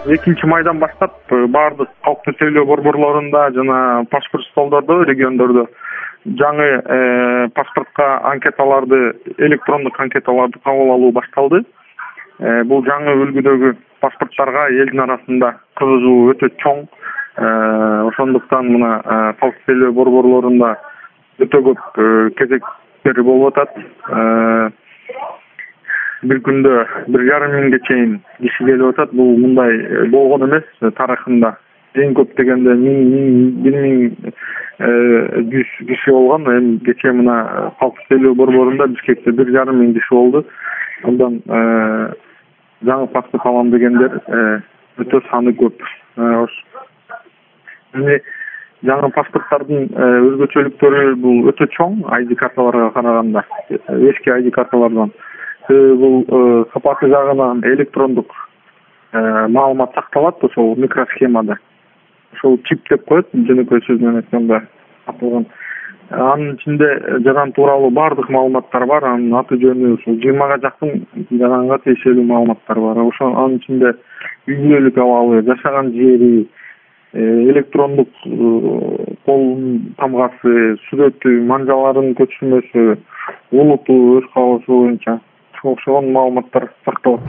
2 майдан баштап баардык калктуу тейлөө борборлорунда жана паспорт столдордо, региондордо жаңы паспортко анкеталарды, электрондук анкеталарды кабыл алуу башталды. Бул жаңы үлгүдөгү паспорттарга элдин арасында кызыгуу өтө чоң. Ошондуктан мына калктуу тейлөө борборлорунда өтө көп кезектер болуп атат. Bir күндө 1,5 миңге чейин киши келип атат. Бул мындай болгон эмес тарыхында. Эң көп дегенде 1100 киши болгон. Эми кечээ мына калктуу тейлөө борборунда Бишкекте 1,5 миң киши болду. Андан жаңы паспорт алам дегендер өтө саны көп. Эми жаңы паспорттардын өзгөчөлүктөрү бул өтө чоң ID карталарга караганда. Эски ID карталардан бул сапаты жагынан электрондук маалымат сакталат ошол микросхемада. Ошол чип деп коет, жөнөкөй сөз менен айтканда аталган. Анын ичинде жаран тууралуу баардык маалыматтар бар. Анын аты жөнү ушул 20га жакын жаранга тиешелүү маалыматтар бар. Ошол анын ичинде үй бүлөлүк абалы, жашаган жери, электрондук кол тамгасы, сүрөтү, манжаларынын көчүрмөсү, улуту, өз каалоосу боюнча окшогон маалыматтар сакталат.